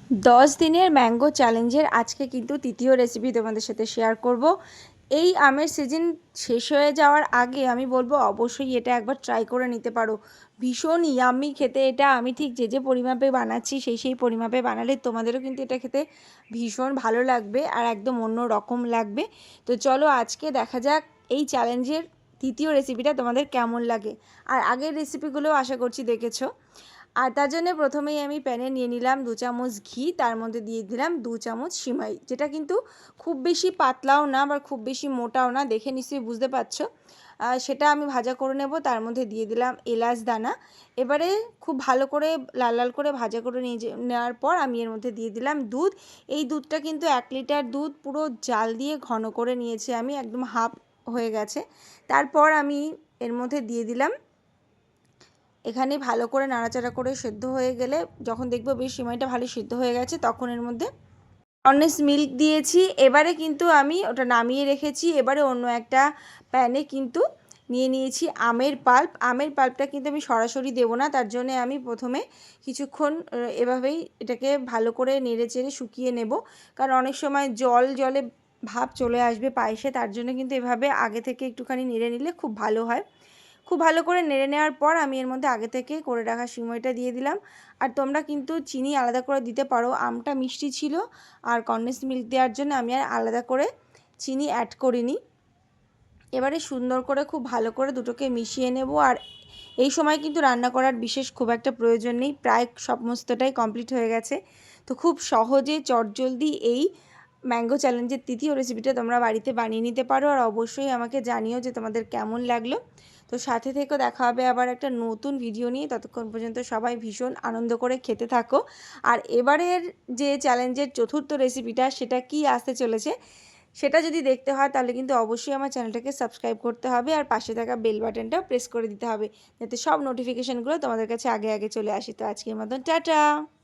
10 দিনের ম্যাঙ্গো চ্যালেঞ্জের আজকে কিন্তু তৃতীয় রেসিপি তোমাদের সাথে শেয়ার করব। এই আমের সিজন শেষ হয়ে যাওয়ার আগে আমি বলবো অবশ্যই এটা একবার ট্রাই করে নিতে পারো। ভীষণ ইয়াম্মি খেতে এটা। আমি ঠিক যে পরিমাপে বানাচ্ছি সেই পরিমাপে বানালে তোমাদেরও কিন্তু এটা খেতে ভীষণ ভালো লাগবে আর একদম অন্য রকম লাগবে। তো চলো আজকে দেখা যাক এই চ্যালেঞ্জের তৃতীয় রেসিপিটা তোমাদের কেমন লাগে। আর আগের রেসিপিগুলোও আশা করছি দেখেছো। আর তার জন্য প্রথমেই আমি প্যানে নিয়ে নিলাম 2 চামচ ঘি, তার মধ্যে দিয়ে দিলাম 2 চামচ সিমাই, যেটা কিন্তু খুব বেশি পাতলাও না আবার খুব বেশি মোটাও না, দেখে নিশ্চয়ই বুঝতে পারছো। সেটা আমি ভাজা করে নেব। তার মধ্যে দিয়ে দিলাম এলাচ দানা। এবারে খুব ভালো করে লাল লাল করে ভাজা করে নেওয়ার পর আমি এর মধ্যে দিয়ে দিলাম দুধ। এই দুধটা কিন্তু 1 লিটার দুধ পুরো জাল দিয়ে ঘন করে নিয়েছি আমি, একদম হাফ হয়ে গেছে। তারপর আমি এর মধ্যে দিয়ে দিলাম, এখানে ভালো করে নাড়াচাড়া করে সেদ্ধ হয়ে গেলে যখন দেখবো বেশ সিমাইটা ভালো সিদ্ধ হয়ে গেছে তখন এর মধ্যে কনডেন্স মিল্ক দিয়েছি। এবারে কিন্তু আমি ওটা নামিয়ে রেখেছি। এবারে অন্য একটা প্যানে কিন্তু নিয়ে নিয়েছি আমের পাল্প। আমের পাল্পটা কিন্তু আমি সরাসরি দেবো না, তার জন্য আমি প্রথমে কিছুক্ষণ এভাবেই এটাকে ভালো করে নেড়ে চেড়ে শুকিয়ে নেব, কারণ অনেক সময় জলে ভাব চলে আসবে পায়েসে, তার জন্য কিন্তু এভাবে আগে থেকে একটুখানি নেড়ে নিলে খুব ভালো হয়। খুব ভালো করে নেড়ে নেওয়ার পর আমি এর মধ্যে আগে থেকে করে রাখা সিমাইটা দিয়ে দিলাম। আর তোমরা কিন্তু চিনি আলাদা করে দিতে পারো, আমটা মিষ্টি ছিল আর কনডেন্স মিল্ক দেওয়ার জন্য আমি আর আলাদা করে চিনি অ্যাড করিনি। এবারে সুন্দর করে খুব ভালো করে দুটোকে মিশিয়ে নেব। আর এই সময় কিন্তু রান্না করার বিশেষ খুব একটা প্রয়োজন নেই, প্রায় সমস্তটাই কমপ্লিট হয়ে গেছে। তো খুব সহজে চটজলদি এই ম্যাঙ্গো চ্যালেঞ্জের তৃতীয় রেসিপিটা তোমরা বাড়িতে বানিয়ে নিতে পারো। আর অবশ্যই আমাকে জানিও যে তোমাদের কেমন লাগলো। তো সাথে থেকেও দেখা হবে আবার একটা নতুন ভিডিও নিয়ে। ততক্ষণ পর্যন্ত সবাই ভীষণ আনন্দ করে খেতে থাকো। আর এবারের যে চ্যালেঞ্জের চতুর্থ রেসিপিটা সেটা কি আসতে চলেছে সেটা যদি দেখতে হয় তাহলে কিন্তু অবশ্যই আমার চ্যানেলটাকে সাবস্ক্রাইব করতে হবে আর পাশে থাকা বেল বাটনটাও প্রেস করে দিতে হবে, যাতে সব নোটিফিকেশানগুলো তোমাদের কাছে আগে আগে চলে আসে। তো আজকের মতন টাটা।